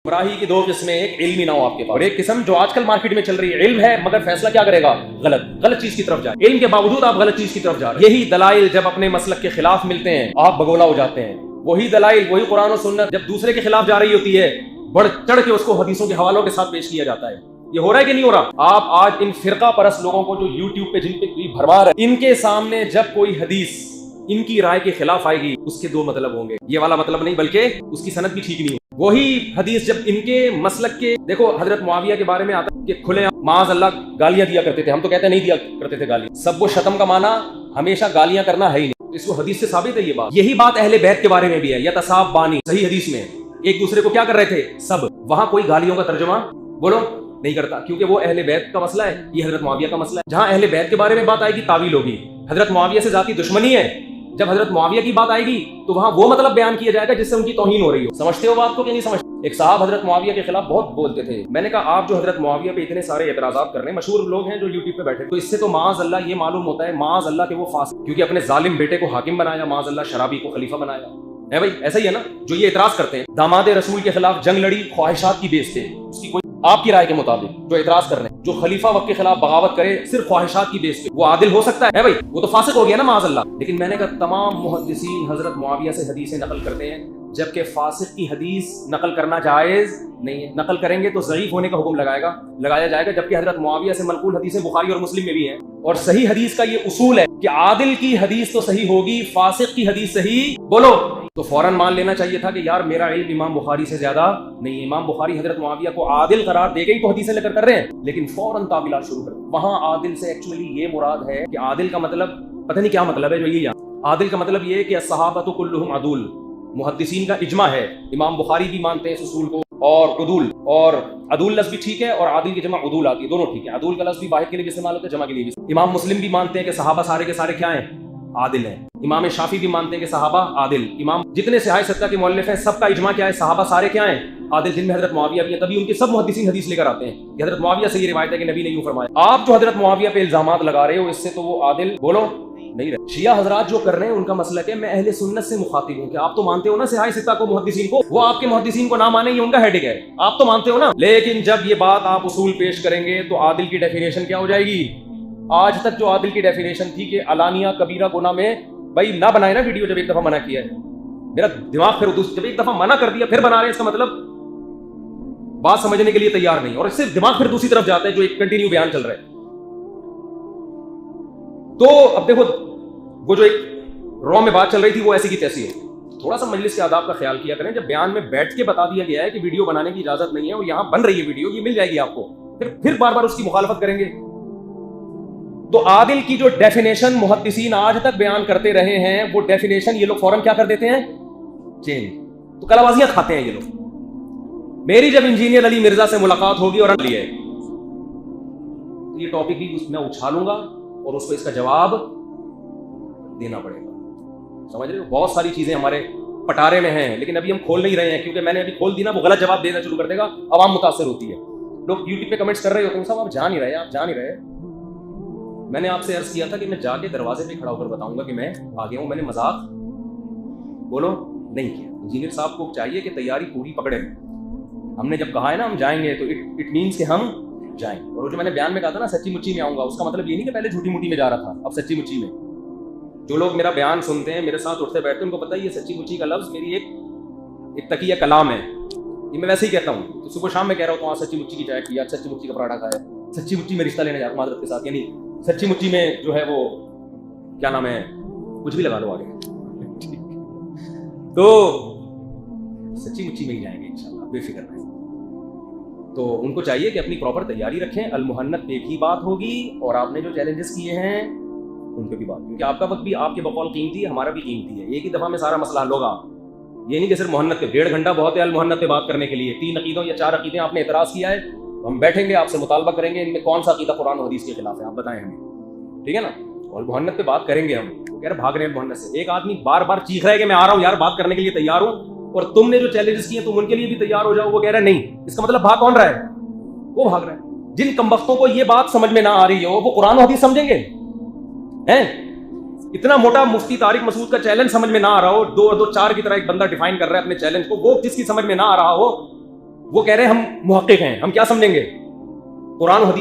گمراہی کی دو قسمیں، ایک علمی نہ ہو آپ کے پاس، اور ایک قسم جو آج کل مارکیٹ میں چل رہی ہے، علم ہے مگر فیصلہ کیا کرے گا؟ غلط چیز کی طرف جائے، علم کے باوجود آپ غلط چیز کی طرف جا رہے ہیں۔ یہی دلائل جب اپنے مسلک کے خلاف ملتے ہیں آپ بگولا ہو جاتے ہیں، وہی دلائل وہی قرآن و سنت جب دوسرے کے خلاف جا رہی ہوتی ہے بڑھ چڑھ کے اس کو حدیثوں کے حوالوں کے ساتھ پیش کیا جاتا ہے۔ یہ ہو رہا ہے کہ نہیں ہو رہا؟ آپ آج ان فرقہ پرست لوگوں کو جو یوٹیوب پہ جن پہ کوئی بھرمار ہے، ان کے سامنے جب کوئی حدیث ان کی رائے کے خلاف آئے گی، اس کے دو مطلب ہوں گے، یہ والا مطلب نہیں بلکہ اس کی سند بھی ٹھیک نہیں ہوگی۔ وہی حدیث جب ان کے مسلک کے، دیکھو حضرت معاویہ کے بارے میں آتا ہے کہ کھلے معاذ اللہ گالیاں دیا کرتے تھے، ہم تو کہتے ہیں نہیں دیا کرتے تھے گالیاں، سب و شتم کا معنی ہمیشہ گالیاں کرنا ہے ہی نہیں، اس کو حدیث سے ثابت ہے یہ بات۔ یہی بات اہل بیت کے بارے میں بھی ہے، یتصاب بانی، صحیح حدیث میں ایک دوسرے کو کیا کر رہے تھے؟ سب۔ وہاں کوئی گالیوں کا ترجمہ بولو نہیں کرتا، کیونکہ وہ اہل بیت کا مسئلہ ہے، یہ حضرت معاویہ کا مسئلہ ہے۔ جہاں اہل بیت کے بارے میں بات آئے گی تعویل ہوگی، حضرت معاویہ سے ذاتی دشمنی ہے، جب حضرت معاویہ کی بات آئے گی تو وہاں وہ مطلب بیان کیا جائے گا جس سے ان کی توہین ہو رہی ہو۔ سمجھتے ہو بات کو کہ نہیں سمجھتے؟ ایک صاحب حضرت معاویہ کے خلاف بہت بولتے تھے، میں نے کہا آپ جو حضرت معاویہ پہ اتنے سارے اعتراضات کر رہے ہیں، مشہور لوگ ہیں جو یوٹیوب پہ بیٹھے، تو اس سے تو معاذ اللہ یہ معلوم ہوتا ہے معاذ اللہ کہ وہ فاسق، کیونکہ اپنے ظالم بیٹے کو حاکم بنایا، معاذ اللہ شرابی کو خلیفہ بنایا ہے۔ بھائی ایسا ہی ہے نا جو یہ اعتراض کرتے ہیں، داماد رسول کے خلاف جنگ لڑی خواہشات کی بیس پہ، اس کی کوئی آپ کی رائے کے مطابق جو اعتراض کر رہے ہیں، جو خلیفہ وقت کے خلاف بغاوت کرے صرف خواہشات کی بیس پہ، وہ عادل ہو سکتا ہے بھائی؟ وہ تو فاسق ہو گیا نا معاذ اللہ۔ لیکن میں نے کہا تمام محدثین حضرت معاویہ سے حدیثیں نقل کرتے ہیں، جبکہ فاسق کی حدیث نقل کرنا جائز نہیں ہے، نقل کریں گے تو ضعیف ہونے کا حکم لگایا جائے گا، جبکہ حضرت معاویہ سے منقول حدیثیں بخاری اور مسلم میں بھی ہیں۔ اور صحیح حدیث کا یہ اصول ہے کہ عادل کی حدیث تو صحیح ہوگی، فاسق کی حدیث صحیح بولو تو فوراً مان لینا چاہیے تھا کہ یار میرا علم امام بخاری سے زیادہ نہیں ہے۔ امام بخاری حضرت معاویہ کو عادل قرار دے گئی تو حدیثیں لے کر رہے ہیں، لیکن فوراً تعویلات شروع کر دیں۔ وہاں عادل سے ایکچولی یہ مراد ہے کہ عادل کا مطلب پتہ نہیں کیا مطلب ہے جو یہ عادل کا مطلب یہ ہے کہ الصحابۃ کلھم عدول، محدثین کا اجماع ہے، امام بخاری بھی مانتے ہیں اس اصول کو، اور عدول، اور عدول لفظ بھی ٹھیک ہے اور عادل کی جمع عدول آتی ہے، دونوں ٹھیک ہے، عدول کا لفظ بھی واحد کے لیے بھی استعمال ہوتا ہے، جمع کے لیے بھی۔ امام مسلم بھی مانتے ہیں کہ صحابہ سارے کے سارے کیا ہیں؟ عادل ہیں۔ امام شافعی بھی مانتے ہیں کہ صحابہ عادل، امام جتنے صحاح ستہ کے مؤلف ہیں سب کا اجماع کیا ہے؟ صحابہ سارے کیا ہیں؟ عادل، جن میں حضرت معاویہ بھی ہیں، تبھی ان کے سب محدثین حدیث لے کر آتے ہیں کہ حضرت معاویہ سے یہ روایت ہے کہ نبی نے یوں فرمایا۔ آپ جو حضرت معاویہ پہ الزامات لگا رہے ہو اس سے تو وہ عادل بولو نہیں رہے۔ شیعہ حضرات جو کر رہے ہیں ان کا مسلک ہے، میں اہل سنت سے مخاطب ہوں کہ آپ تو مانتے ہو نا صحاح ستہ کو، محدثین کو، وہ آپ کے محدثین کو نہ مانے یہ ان کا ہیڈک ہے، آپ تو مانتے ہو نا، لیکن جب یہ بات آپ اصول پیش کریں گے تو عادل کی ڈیفینیشن کیا ہو جائے گی؟ آج تک جو عادل کی ڈیفینیشن تھی کہ علانیہ کبیرہ گناہ میں، بھائی نہ بنائے نا ویڈیو، جب ایک دفعہ منع کیا ہے میرا دماغ پھر جب ایک دفعہ منع کر دیا پھر بنا رہے ہیں، اس کا مطلب بات سمجھنے کے لیے تیار نہیں، اور اس سے دماغ پھر دوسری طرف جاتا ہے جو ایک کنٹینیو بیان چل رہا ہے۔ تو اب دیکھو وہ جو ایک رو میں بات چل رہی تھی وہ ایسی کی تیسی ہے، تھوڑا سا مجلس کے آداب کا خیال کیا کریں، جب بیان میں بیٹھ کے بتا دیا گیا ہے کہ ویڈیو بنانے کی اجازت نہیں ہے اور یہاں بن رہی ہے ویڈیو، یہ مل جائے گی آپ کو، پھر بار بار اس کی مخالفت کریں گے۔ تو عادل کی جو ڈیفینیشن محدثین آج تک بیان کرتے رہے ہیں وہ ڈیفینیشن یہ لوگ فوراً کیا کر دیتے ہیں؟ چینج۔ تو کلابازیاں کھاتے ہیں یہ لوگ۔ میری جب انجینئر علی مرزا سے ملاقات ہوگی اور یہ ٹاپک بھی میں اچھالوں گا اور اس کو اس کا جواب دینا پڑے گا، سمجھ رہے ہو؟ بہت ساری چیزیں ہمارے پٹارے میں ہیں لیکن ابھی ہم کھول نہیں رہے ہیں، کیونکہ میں نے ابھی کھول دی نا وہ غلط جواب دینا شروع کر دے گا، عوام متاثر ہوتی ہے، لوگ یوٹیوب پہ کمنٹس کر رہے ہوتے ہیں صاحب آپ جا نہیں رہے۔ میں نے آپ سے عرض کیا تھا کہ میں جا کے دروازے پہ کھڑا ہو کر بتاؤں گا کہ میں آگے ہوں، میں نے مذاق بولو نہیں کیا۔ انجینئر صاحب کو چاہیے کہ تیاری پوری پکڑے، ہم نے جب کہا ہے نا ہم جائیں گے تو اٹ مینس کہ ہم جائیں، اور جو میں نے بیان میں کہا تھا نا سچی مچی میں آؤں گا، اس کا مطلب یہ نہیں کہ پہلے جھوٹی موٹی میں جا رہا تھا، اب سچی مچی میں۔ جو لوگ میرا بیان سنتے ہیں میرے ساتھ اٹھتے بیٹھتے ہیں ان کو پتہ ہے یہ سچی مچی کا لفظ میری ایک تقیہ کلام ہے، یہ میں ویسے ہی کہتا ہوں، تو صبح شام میں کہہ رہا ہوتا ہوں سچی مچی کی چائے پیا، سچی مچی کا پراٹھا کھایا، سچی مچی میں رشتہ لینے جا رہا ہوں معذرت کے ساتھ، یعنی سچی مچی میں جو ہے وہ کیا نام ہے کچھ بھی لگا لو آگے، تو سچی مچی میں ہی جائیں گے انشاءاللہ، بے فکر رہیں۔ تو ان کو چاہیے کہ اپنی پراپر تیاری رکھیں، المحنت پہ ایک ہی بات ہوگی اور آپ نے جو چیلنجز کیے ہیں ان پہ بھی بات، کیونکہ آپ کا وقت بھی آپ کے بقول قیمتی ہے، ہمارا بھی قیمتی ہے، ایک ہی دفعہ میں سارا مسئلہ حل ہوگا، یہ نہیں کہ صرف محنت پہ 1.5 گھنٹہ بہت ہے المحنت پہ بات کرنے کے لیے، 3 عقیدوں یا 4 عقیدیں آپ نے اعتراض کیا ہے، ہم بیٹھیں گے آپ سے مطالبہ کریں گے ان میں کون سا عقیدہ قرآن و حدیث کے خلاف ہے آپ بتائیں ہمیں، ٹھیک ہے نا، اور محنت پہ بات کریں گے ہم، کہہ رہے بھاگ رہے ہیں محنت سے، ایک آدمی بار بار چیخ رہا ہے کہ میں آ رہا ہوں یار بات کرنے کے لیے تیار ہوں، اور تم نے جو چیلنجز کیے تم ان کے لیے بھی تیار ہو جاؤ، وہ کہہ رہا ہے نہیں، اس کا مطلب بھاگ کون رہا ہے؟ وہ بھاگ رہا ہے۔ جن کمبختوں کو یہ بات سمجھ میں نہ آ رہی ہو وہ قرآن و حدیث سمجھیں گے ہیں؟ اتنا موٹا مفتی طارق مسعود کا چیلنج سمجھ میں نہ آ رہا ہو، 2 اور 2 4 کی طرح ایک بندہ ڈیفائن کر رہا ہے اپنے چیلنج کو، وہ جس کی سمجھ میں نہ آ رہا ہو وہ کہہ رہے ہیں ہم محقق ہیں، ہم کیا سمجھیں گے؟ قرآن و حدیث